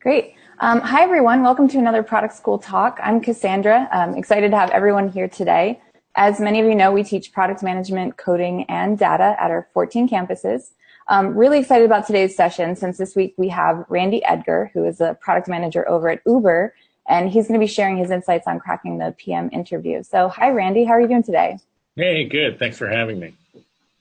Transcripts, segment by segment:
Great. Hi, everyone. Welcome to another Product School Talk. I'm Cassandra. I'm excited to have everyone here today. As many of you know, we teach product management, coding, and data at our 14 campuses. Really excited about today's session since this week we have Randy Edgar, who is a product manager over at Uber, and he's going to be sharing his insights on cracking the PM interview. So hi, Randy. How are you doing today? Hey, good. Thanks for having me.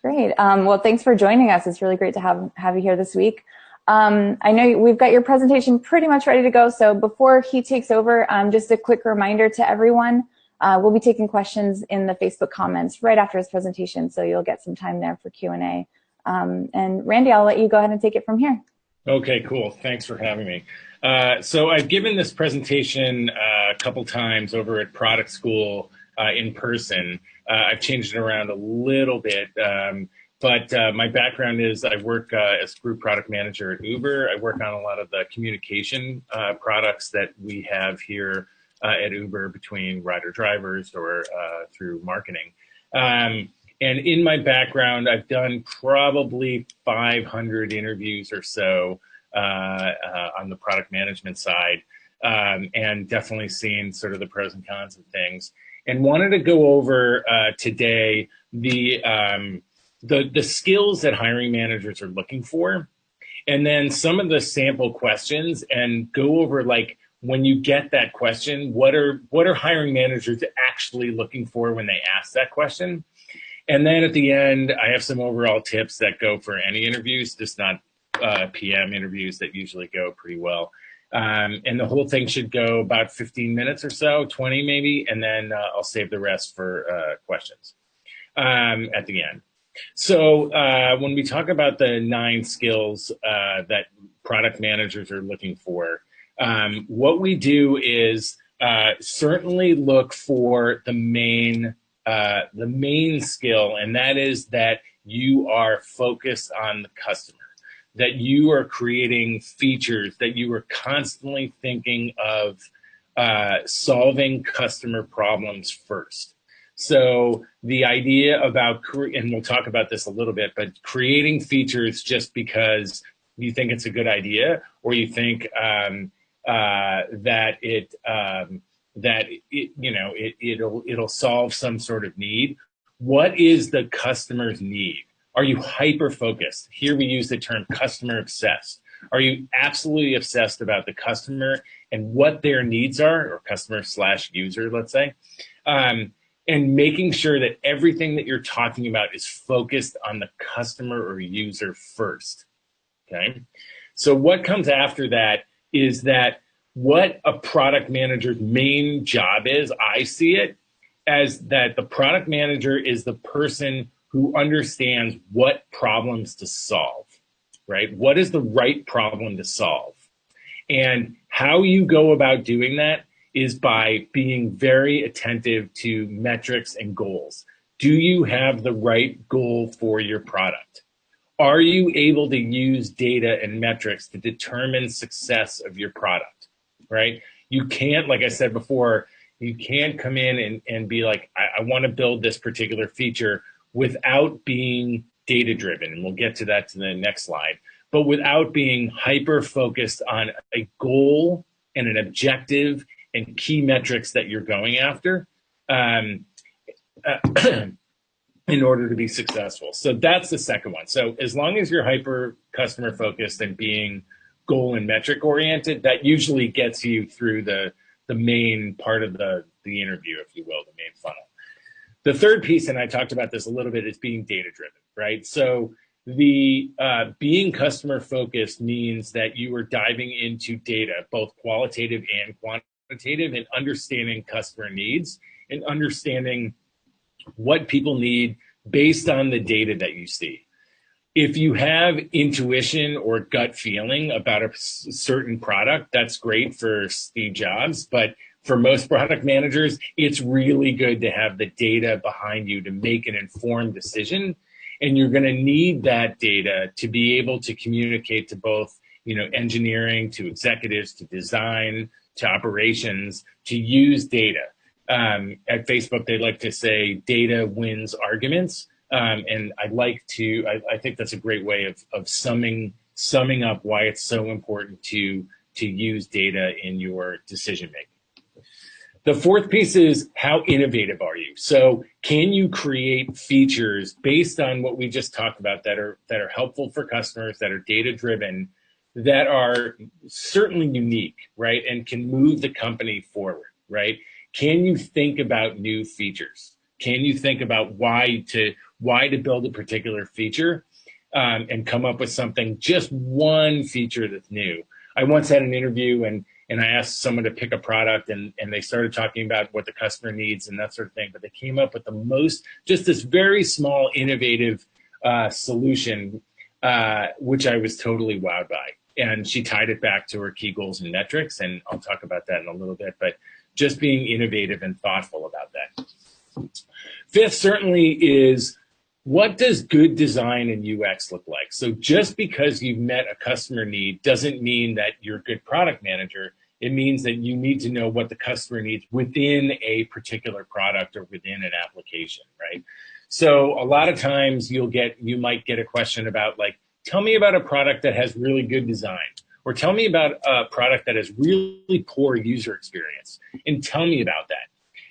Great. Well, thanks for joining us. It's really great to have you here this week. I know we've got your presentation pretty much ready to go. So before he takes over, just a quick reminder to everyone, we'll be taking questions in the Facebook comments right after his presentation. So you'll get some time there for Q&A. And Randy, I'll let you go ahead and take it from here. Okay, cool. Thanks for having me. So I've given this presentation a couple times over at Product School in person. I've changed it around a little bit. But my background is I work as group product manager at Uber. I work on a lot of the communication products that we have here at Uber between rider drivers or through marketing. And in my background, I've done probably 500 interviews or so on the product management side, and definitely seen sort of the pros and cons of things. And wanted to go over today the skills that hiring managers are looking for, and then some of the sample questions, and go over, like, when you get that question, what are hiring managers actually looking for when they ask that question? And then at the end, I have some overall tips that go for any interviews, just not PM interviews that usually go pretty well. And the whole thing should go about 15 minutes or so, 20 maybe, and then I'll save the rest for questions at the end. So when we talk about the 9 skills that product managers are looking for, what we do is certainly look for the main skill, and that is that you are focused on the customer, that you are creating features, that you are constantly thinking of solving customer problems first. So the idea about, and we'll talk about this a little bit, but creating features just because you think it's a good idea, or you think that it'll solve some sort of need. What is the customer's need? Are you hyper focused? Here we use the term customer obsessed. Are you absolutely obsessed about the customer and what their needs are, or customer/user, let's say? And making sure that everything that you're talking about is focused on the customer or user first, okay? So what comes after that is that what a product manager's main job is, I see it as that the product manager is the person who understands what problems to solve, right? What is the right problem to solve? And how you go about doing that is by being very attentive to metrics and goals. Do you have the right goal for your product? Are you able to use data and metrics to determine success of your product, right? You can't, like I said before, you can't come in and be like, I want to build this particular feature without being data-driven, and we'll get to that to the next slide, but without being hyper-focused on a goal and an objective and key metrics that you're going after in order to be successful. So that's the second one. So as long as you're hyper customer focused and being goal and metric oriented, that usually gets you through the main part of the interview, if you will, the main funnel. The third piece, and I talked about this a little bit, is being data driven, right? So the being customer focused means that you are diving into data, both qualitative and quantitative, and understanding customer needs and understanding what people need based on the data that you see. If you have intuition or gut feeling about a certain product, that's great for Steve Jobs, but for most product managers, it's really good to have the data behind you to make an informed decision. And you're going to need that data to be able to communicate to both, engineering, to executives, to design, to operations, to use data. At Facebook, they like to say data wins arguments. And I think that's a great way of summing up why it's so important to to use data in your decision making. The fourth piece is how innovative are you? So can you create features based on what we just talked about that are helpful for customers, that are data driven, that are certainly unique, right? And can move the company forward, right? Can you think about new features? Can you think about why to build a particular feature and come up with something, just one feature that's new? I once had an interview and I asked someone to pick a product and they started talking about what the customer needs and that sort of thing, but they came up with just this very small, innovative solution, which I was totally wowed by. And she tied it back to her key goals and metrics, and I'll talk about that in a little bit, but just being innovative and thoughtful about that. Fifth certainly is, what does good design and UX look like? So just because you've met a customer need doesn't mean that you're a good product manager. It means that you need to know what the customer needs within a particular product or within an application, right? So a lot of times you might get a question about, like, tell me about a product that has really good design, or tell me about a product that has really poor user experience, and tell me about that.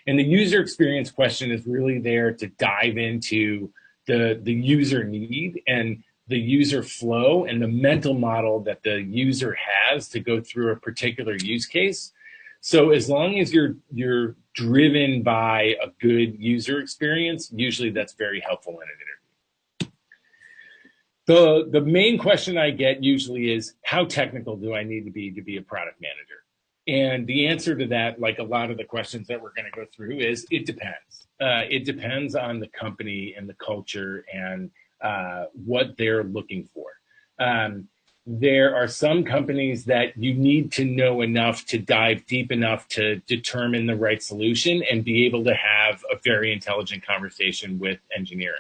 And the user experience question is really there to dive into the user need and the user flow and the mental model that the user has to go through a particular use case. So as long as you're driven by a good user experience, usually that's very helpful in an interview. The main question I get usually is, how technical do I need to be a product manager? And the answer to that, like a lot of the questions that we're going to go through, is it depends. It depends on the company and the culture and what they're looking for. There are some companies that you need to know enough to dive deep enough to determine the right solution and be able to have a very intelligent conversation with engineering.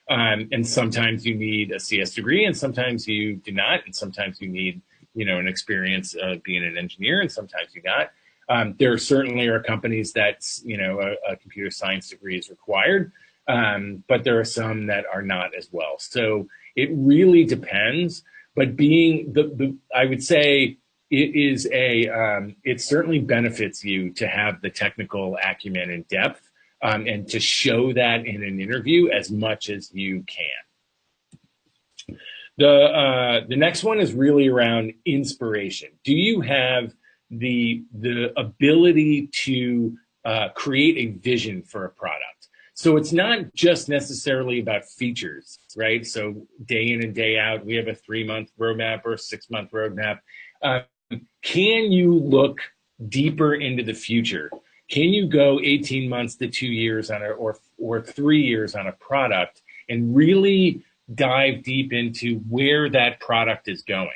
And sometimes you need a CS degree, and sometimes you do not, and sometimes you need, an experience being an engineer, and sometimes you not. There certainly are companies that, a computer science degree is required, but there are some that are not as well. So it really depends. But being I would say it certainly benefits you to have the technical acumen and depth, and to show that in an interview as much as you can. The next one is really around inspiration. Do you have the ability to create a vision for a product? So it's not just necessarily about features, right? So day in and day out, we have a 3-month roadmap or a 6-month roadmap. Can you look deeper into the future? Can you go 18 months to 2 years on or 3 years on a product and really dive deep into where that product is going?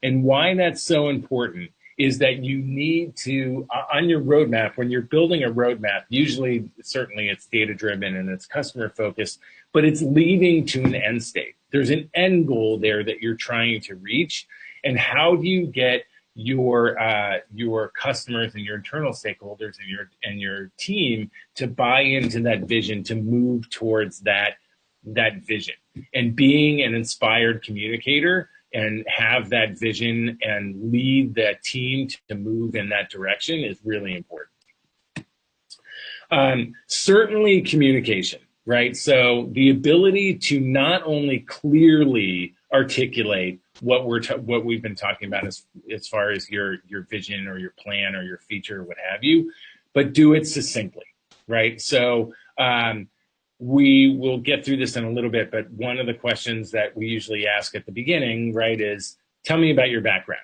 And why that's so important is that you need to, on your roadmap, when you're building a roadmap, usually, certainly it's data-driven and it's customer-focused, but it's leading to an end state. There's an end goal there that you're trying to reach, and how do you get your customers and your internal stakeholders and your team to buy into that vision, to move towards that vision? And being an inspired communicator and have that vision and lead that team to move in that direction is really important. Certainly communication, right? So the ability to not only clearly articulate what we've been talking about as far as your vision or your plan or your feature or what have you, but do it succinctly, right? So we will get through this in a little bit, but one of the questions that we usually ask at the beginning, right, is tell me about your background.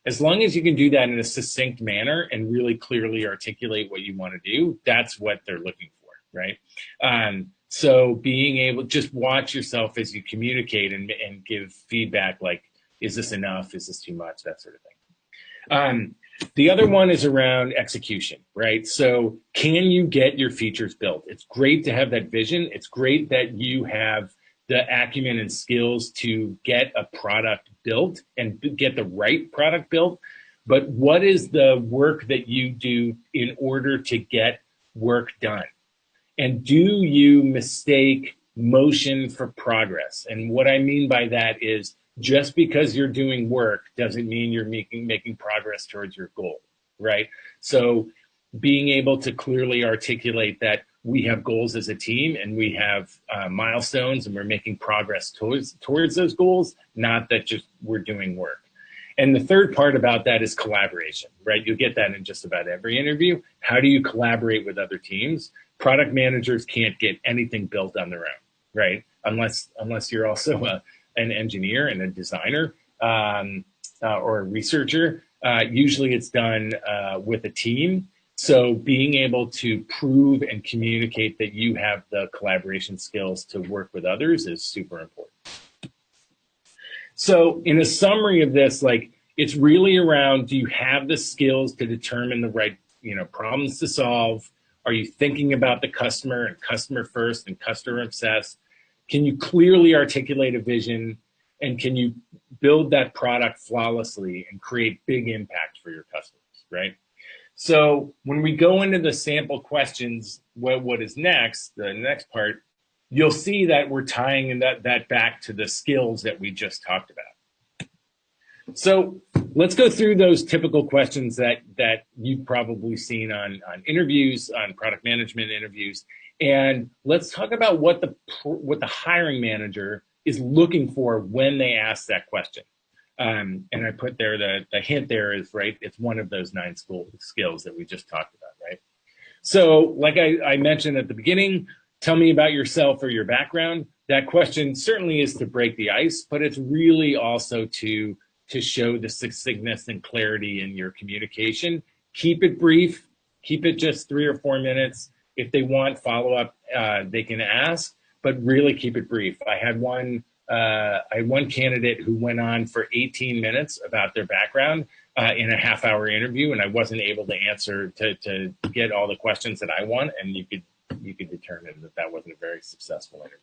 As long as you can do that in a succinct manner and really clearly articulate what you want to do, that's what they're looking for, right? So being able, just watch yourself as you communicate and give feedback, like, is this enough? Is this too much? That sort of thing. The other one is around execution, right? So can you get your features built? It's great to have that vision. It's great that you have the acumen and skills to get a product built and get the right product built. But what is the work that you do in order to get work done? And do you mistake motion for progress? And what I mean by that is, just because you're doing work doesn't mean you're making progress towards your goal, right? So being able to clearly articulate that we have goals as a team and we have milestones and we're making progress towards those goals, not that just we're doing work. And the third part about that is collaboration, right? You'll get that in just about every interview. How do you collaborate with other teams? Product managers can't get anything built on their own, right? Unless you're also an engineer and a designer or a researcher. Usually it's done with a team. So being able to prove and communicate that you have the collaboration skills to work with others is super important. So in a summary of this, like, it's really around, do you have the skills to determine the right, problems to solve? Are you thinking about the customer and customer first and customer obsessed? Can you clearly articulate a vision? And can you build that product flawlessly and create big impact for your customers, right? So when we go into the sample questions, what is next, the next part, you'll see that we're tying that back to the skills that we just talked about. So let's go through those typical questions that you've probably seen on interviews, on product management interviews, and let's talk about what the hiring manager is looking for when they ask that question. And I put there the hint there is, right, it's one of those 9 skills that we just talked about, right? So like I mentioned at the beginning, tell me about yourself or your background. That question certainly is to break the ice, but it's really also to show the succinctness and clarity in your communication. Keep it brief, keep it just 3 or 4 minutes. If they want follow-up, they can ask, but really keep it brief. I had one candidate who went on for 18 minutes about their background in a half-hour interview, and I wasn't able to answer to get all the questions that I want, and you could determine that wasn't a very successful interview.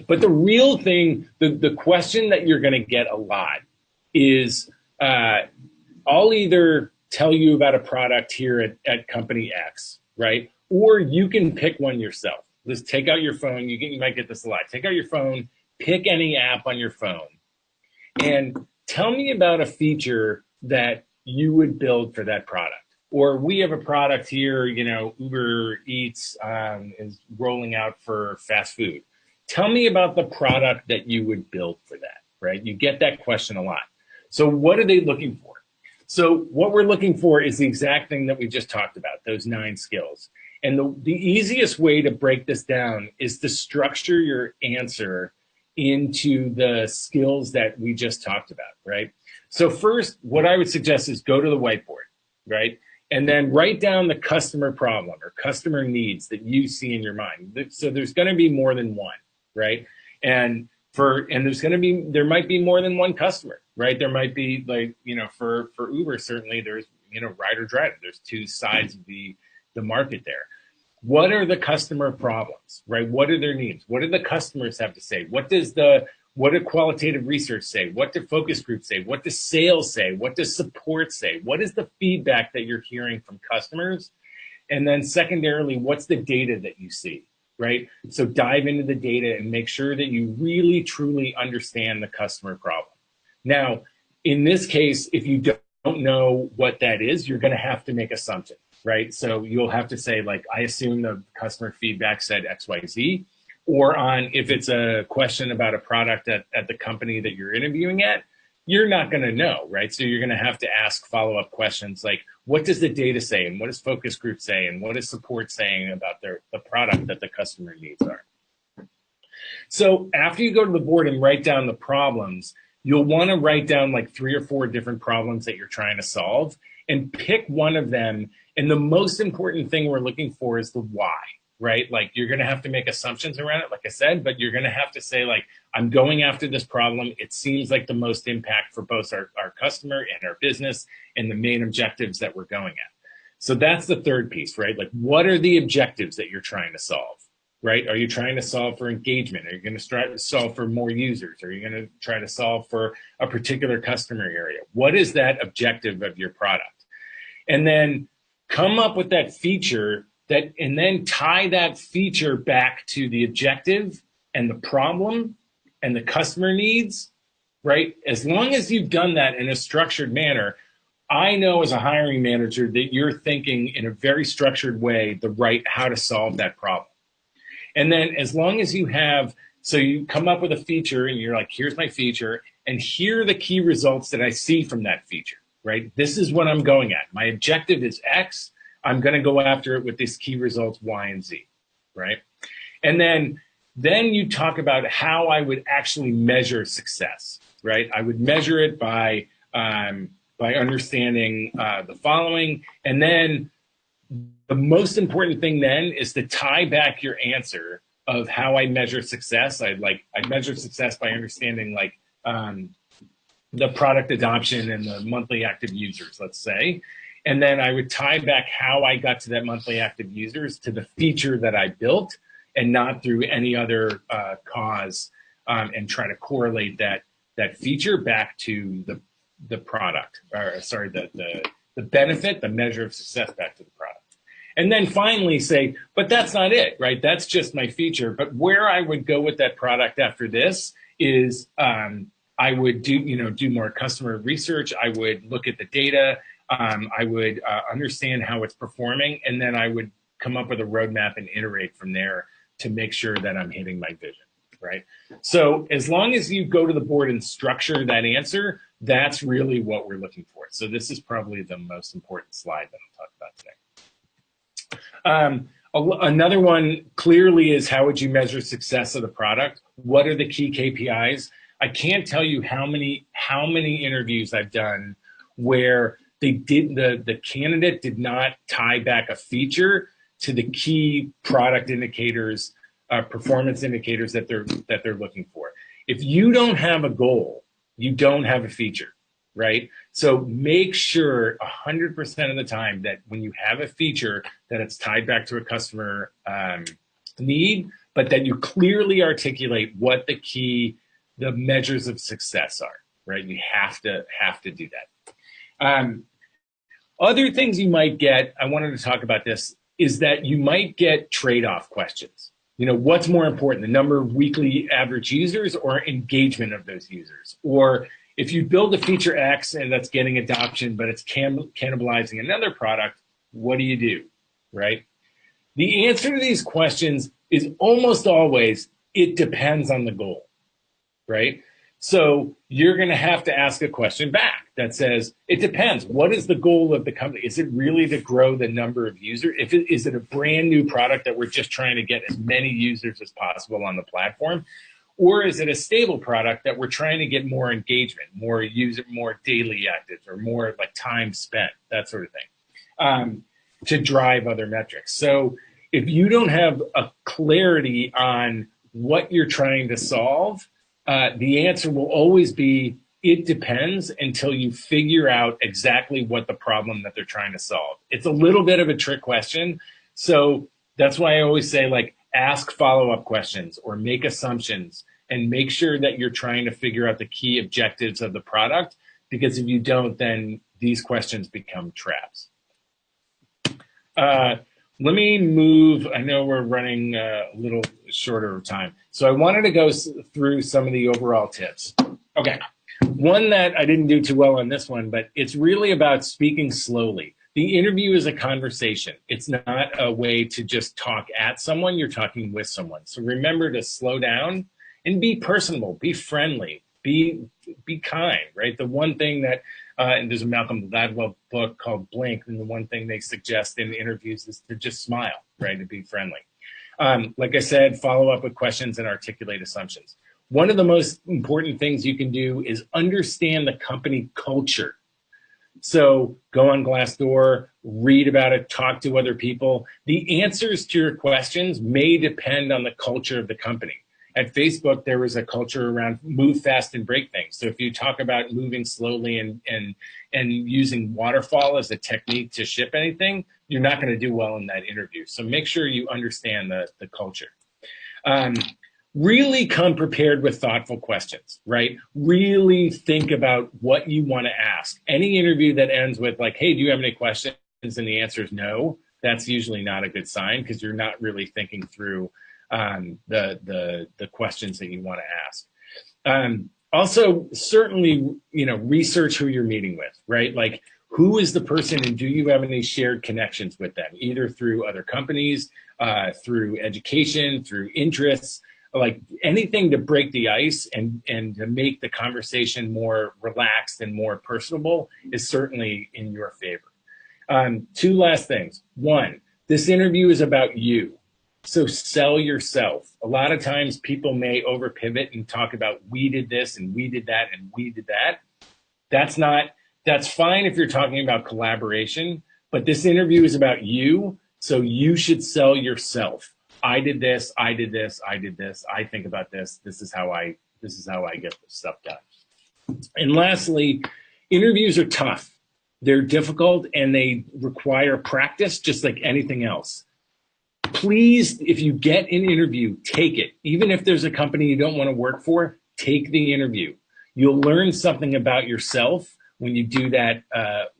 But the real thing, the question that you're going to get a lot is, I'll either tell you about a product here at company X, right? Or you can pick one yourself. Just take out your phone. You might get this a lot. Take out your phone, pick any app on your phone, and tell me about a feature that you would build for that product. Or we have a product here, Uber Eats is rolling out for fast food. Tell me about the product that you would build for that, right? You get that question a lot. So what are they looking for? So what we're looking for is the exact thing that we just talked about, those 9 skills. And the easiest way to break this down is to structure your answer into the skills that we just talked about, right? So first, what I would suggest is go to the whiteboard, right? And then write down the customer problem or customer needs that you see in your mind. So there's going to be more than one, right? And there might be more than one customer, right? There might be, like, for Uber, certainly there's, rider driver. There's 2 sides of the market there. What are the customer problems, right? What are their needs? What do the customers have to say? What do qualitative research say? What do focus groups say? What does sales say? What does support say? What is the feedback that you're hearing from customers? And then secondarily, what's the data that you see, right? So dive into the data and make sure that you really, truly understand the customer problem. Now, in this case, if you don't know what that is, you're going to have to make assumptions, right? So you'll have to say, like, I assume the customer feedback said XYZ, or if it's a question about a product at the company that you're interviewing at, you're not going to know, right? So you're going to have to ask follow-up questions like, what does the data say? And what does focus group say? And what is support saying about the product that the customer needs are? So after you go to the board and write down the problems, you'll want to write down like 3 or 4 different problems that you're trying to solve and pick one of them. And the most important thing we're looking for is the why, right? Like, you're going to have to make assumptions around it, like I said, but you're going to have to say, like, I'm going after this problem. It seems like the most impact for both our customer and our business and the main objectives that we're going at. So that's the third piece, right? Like, what are the objectives that you're trying to solve, right? Are you trying to solve for engagement? Are you going to try to solve for more users? Are you going to try to solve for a particular customer area? What is that objective of your product? And then come up with that feature and then tie that feature back to the objective and the problem, and the customer needs, right? As long as you've done that in a structured manner, I know as a hiring manager that you're thinking in a very structured way how to solve that problem. And then as long as you have, so you come up with a feature and you're like, here's my feature, and here are the key results that I see from that feature, right? This is what I'm going at. My objective is X. I'm going to go after it with these key results Y and Z, right? And then you talk about how I would actually measure success, right? I would measure it by understanding the following. And then the most important thing then is to tie back your answer of how I measure success. I measure success by understanding the product adoption and the monthly active users, let's say. And then I would tie back how I got to that monthly active users to the feature that I built, and not through any other cause, and try to correlate that feature back to the product, or sorry, the benefit, the measure of success back to the product. And then finally say, but that's not it, right? That's just my feature. But where I would go with that product after this is I would do more customer research. I would look at the data. I would understand how it's performing, and then I would come up with a roadmap and iterate from there to make sure that I'm hitting my vision, right? So as long as you go to the board and structure that answer, that's really what we're looking for. So this is probably the most important slide that I'll talk about today. Another one clearly is, how would you measure success of the product? What are the key KPIs? I can't tell you how many interviews I've done where the candidate did not tie back a feature to the key product indicators, performance indicators that they're looking for. If you don't have a goal, you don't have a feature, right? So make sure 100% of the time that when you have a feature that it's tied back to a customer need, but that you clearly articulate what the measures of success are, right? You have to do that. Other things you might get, I wanted to talk about this, is that you might get trade-off questions. What's more important, the number of weekly average users or engagement of those users? Or if you build a feature X and that's getting adoption, but it's cannibalizing another product, what do you do, right? The answer to these questions is almost always, it depends on the goal, right? So you're going to have to ask a question back that says, it depends. What is the goal of the company? Is it really to grow the number of users? Is it a brand new product that we're just trying to get as many users as possible on the platform? Or is it a stable product that we're trying to get more engagement, more daily actives, or more like time spent, that sort of thing, to drive other metrics? So if you don't have a clarity on what you're trying to solve, the answer will always be, it depends, until you figure out exactly what the problem that they're trying to solve. It's a little bit of a trick question. So that's why I always say, ask follow-up questions or make assumptions, and make sure that you're trying to figure out the key objectives of the product, because if you don't, then these questions become traps. Let me move. I know we're running a little shorter of time. So I wanted to go through some of the overall tips. Okay. One that I didn't do too well on this one, but it's really about speaking slowly. The interview is a conversation. It's not a way to just talk at someone. You're talking with someone. So remember to slow down and be personable, be friendly, be kind, right? The one thing that, and there's a Malcolm Gladwell book called Blink, and the one thing they suggest in interviews is to just smile, right? To be friendly. Like I said, follow up with questions and articulate assumptions. One of the most important things you can do is understand the company culture. So go on Glassdoor, read about it, talk to other people. The answers to your questions may depend on the culture of the company. At Facebook, there was a culture around move fast and break things. So if you talk about moving slowly and using waterfall as a technique to ship anything, you're not going to do well in that interview. So make sure you understand the culture. Really come prepared with thoughtful questions, right? Really think about what you want to ask. Any interview that ends with hey, do you have any questions? And the answer is no, that's usually not a good sign, because you're not really thinking through the questions that you want to ask. Also, certainly, research who you're meeting with, right? Like, who is the person, and do you have any shared connections with them, either through other companies, through education, through interests, like anything to break the ice and to make the conversation more relaxed and more personable is certainly in your favor. Two last things. One, this interview is about you. So sell yourself. A lot of times people may over pivot and talk about we did this and we did that and we did that. That's fine if you're talking about collaboration, but this interview is about you. So you should sell yourself. I did this, I did this, I did this, I think about this. This is how I get this stuff done. And lastly, interviews are tough. They're difficult and they require practice just like anything else. Please, if you get an interview, take it. Even if there's a company you don't want to work for, take the interview. You'll learn something about yourself when you do that.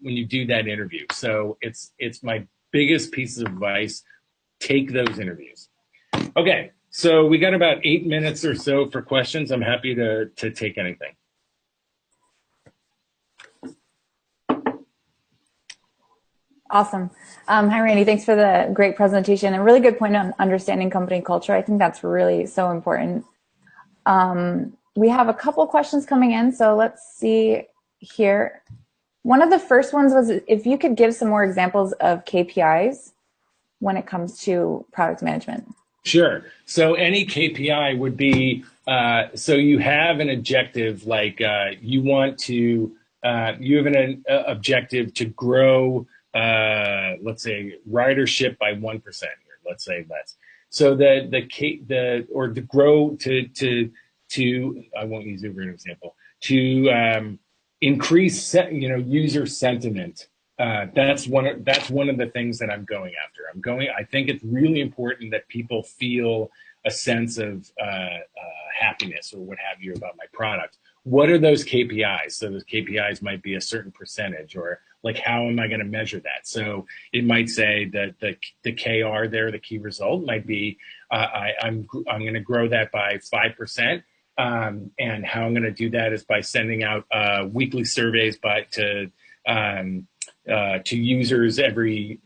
Interview. So it's my biggest piece of advice. Take those interviews. Okay, so we got about 8 minutes or so for questions. I'm happy to take anything. Awesome. Hi, Randy. Thanks for the great presentation. A really good point on understanding company culture. I think that's really so important. We have a couple questions coming in, so let's see here. One of the first ones was if you could give some more examples of KPIs when it comes to product management. Sure. So any KPI would be, so you have an objective, like you have an objective to grow, let's say ridership by 1% here, let's say less. So or to grow to I won't use Uber as an example, to increase user sentiment. That's one of the things that I'm going after. I think it's really important that people feel a sense of happiness or what have you about my product. What are those KPIs? So those KPIs might be a certain percentage, or like, how am I going to measure that? So it might say that the KR there, the key result might be, I'm going to grow that by 5%. And how I'm going to do that is by sending out weekly surveys to users every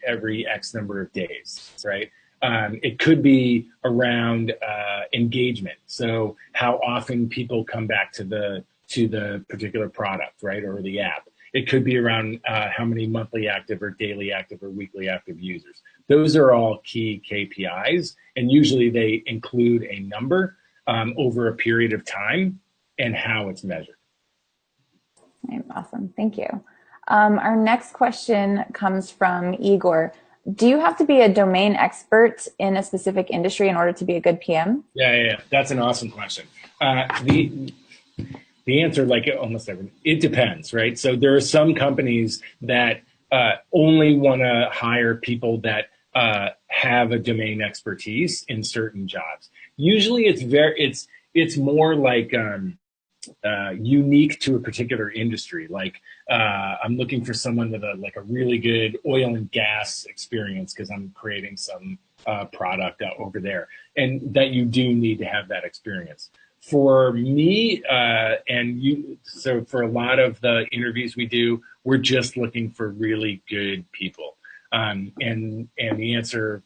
X number of days, right? It could be around engagement. So how often people come back to the particular product, right, or the app. It could be around how many monthly active or daily active or weekly active users. Those are all key KPIs, and usually they include a number over a period of time and how it's measured. Awesome, thank you. Our next question comes from Igor. Do you have to be a domain expert in a specific industry in order to be a good PM? Yeah. That's an awesome question. The answer, like almost everything, it depends, right? So there are some companies that only want to hire people that have a domain expertise in certain jobs. Usually it's more like unique to a particular industry. Like I'm looking for someone with a really good oil and gas experience because I'm creating some product over there, and that you do need to have that experience. For me so for a lot of the interviews we do, we're just looking for really good people. And the answer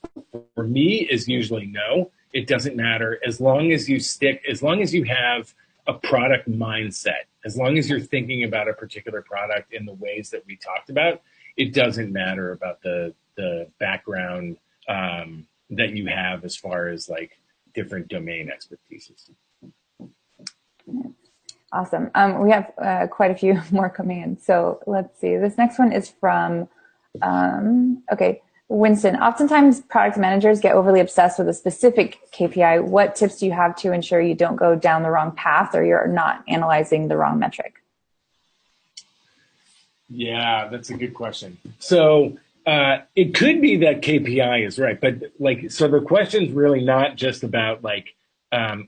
for me is usually no. It doesn't matter as long as you have a product mindset, as long as you're thinking about a particular product in the ways that we talked about. It doesn't matter about the background that you have as far as like different domain expertises. Awesome. We have quite a few more coming in. So let's see. This next one is from, Winston. Oftentimes product managers get overly obsessed with a specific KPI. What tips do you have to ensure you don't go down the wrong path or you're not analyzing the wrong metric? Yeah, that's a good question. So it could be that KPI is right, but so the question's really not just about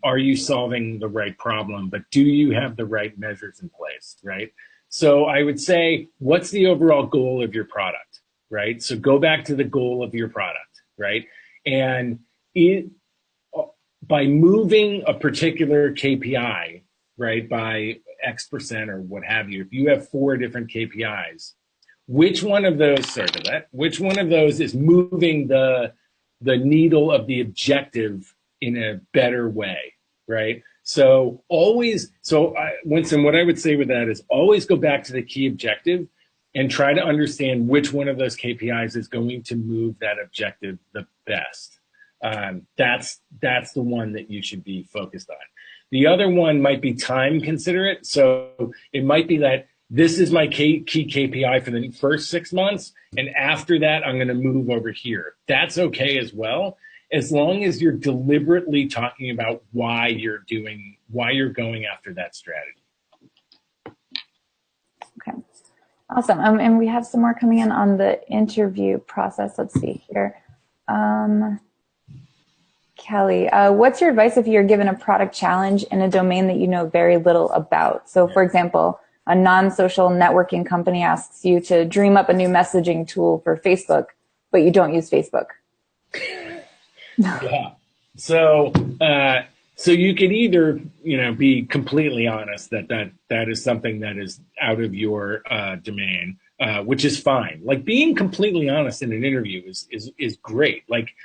are you solving the right problem, but do you have the right measures in place, right? So I would say, what's the overall goal of your product, right? So go back to the goal of your product, right? And by moving a particular KPI right, by X% or what have you, if you have 4 different KPIs, which one of those, sorry for that, which one of those is moving the needle of the objective in a better way, right? So always, Winston, what I would say with that is always go back to the key objective and try to understand which one of those KPIs is going to move that objective the best. That's the one that you should be focused on. The other one might be time considerate. So it might be that this is my key KPI for the first 6 months, and after that, I'm going to move over here. That's okay as well, as long as you're deliberately talking about why you're going after that strategy. Okay, awesome. And we have some more coming in on the interview process. Let's see here. Kelly, what's your advice if you're given a product challenge in a domain that you know very little about? So for example, a non-social networking company asks you to dream up a new messaging tool for Facebook, but you don't use Facebook. Yeah. So you could either, be completely honest that is something that is out of your domain, which is fine. Like being completely honest in an interview is great. Like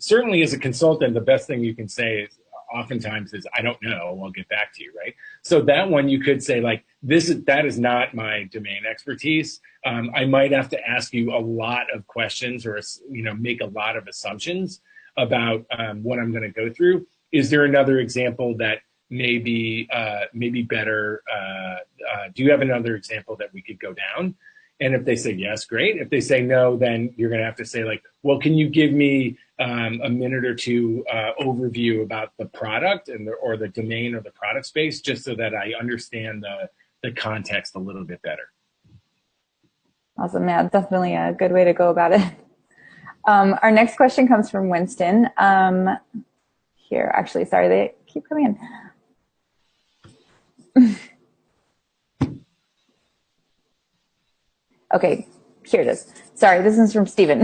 certainly as a consultant, the best thing you can say is oftentimes is, I don't know, I'll get back to you, right? So that one you could say like, that is not my domain expertise. I might have to ask you a lot of questions or, make a lot of assumptions about what I'm going to go through. Is there another example that maybe better? Do you have another example that we could go down? And if they say yes, great. If they say no, then you're going to have to say like, well, can you give me a minute or two overview about the product or the domain or the product space, just so that I understand the context a little bit better. Awesome. Yeah, definitely a good way to go about it. Our next question comes from Winston. Here, actually, sorry, they keep coming in. Okay, here it is. Sorry, this is from Steven.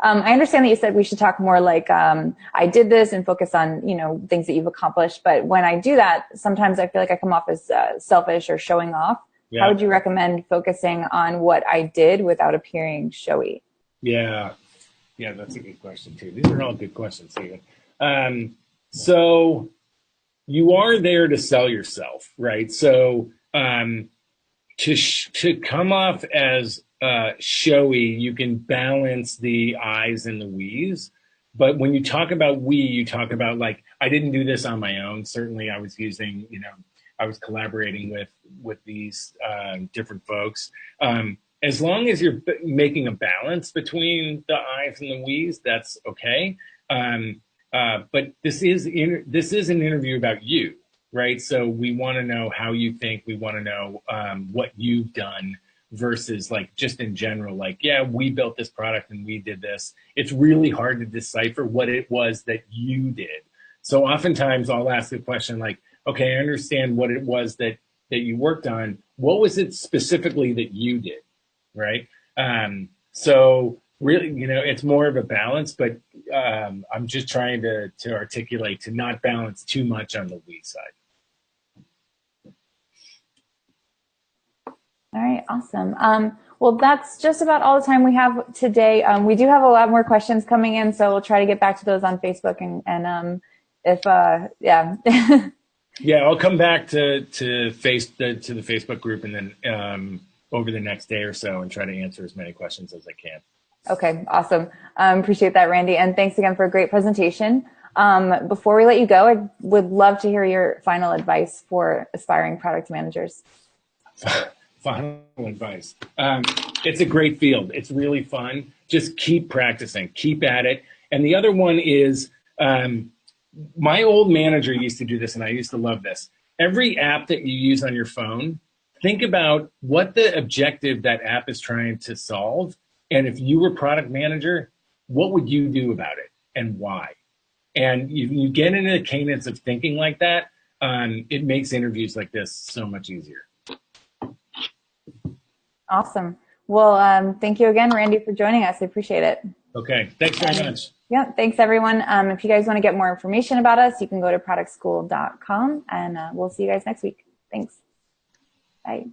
I understand that you said we should talk more like I did this and focus on, things that you've accomplished. But when I do that, sometimes I feel like I come off as selfish or showing off. Yeah. How would you recommend focusing on what I did without appearing showy? Yeah, that's a good question too. These are all good questions, Steven. So you are there to sell yourself, right? So to come off as showy, you can balance the I's and the we's. But when you talk about we, you talk about like, I didn't do this on my own. Certainly I was using, I was collaborating with these different folks. As long as you're making a balance between the I's and the we's, that's okay. But this is an interview about you, right? So we want to know how you think. We want to know what you've done versus like just in general, like, yeah, we built this product and we did this. It's really hard to decipher what it was that you did. So oftentimes I'll ask a question like, okay, I understand what it was that you worked on. What was it specifically that you did, right? So really, it's more of a balance, but I'm just trying to articulate to not balance too much on the we side. All right, awesome. Well, that's just about all the time we have today. We do have a lot more questions coming in, so we'll try to get back to those on Facebook and yeah. Yeah, I'll come back to the Facebook group and then over the next day or so and try to answer as many questions as I can. Okay, awesome. Appreciate that, Randy. And thanks again for a great presentation. Before we let you go, I would love to hear your final advice for aspiring product managers. Final advice. It's a great field. It's really fun. Just keep practicing, keep at it. And the other one is, my old manager used to do this and I used to love this. Every app that you use on your phone, think about what the objective that app is trying to solve. And if you were product manager, what would you do about it and why? And you get into the cadence of thinking like that, it makes interviews like this so much easier. Awesome. Well, thank you again, Randy, for joining us. I appreciate it. Okay. Thanks very much. Yeah, thanks everyone. If you guys want to get more information about us, you can go to productschool.com, and we'll see you guys next week. Thanks. Bye.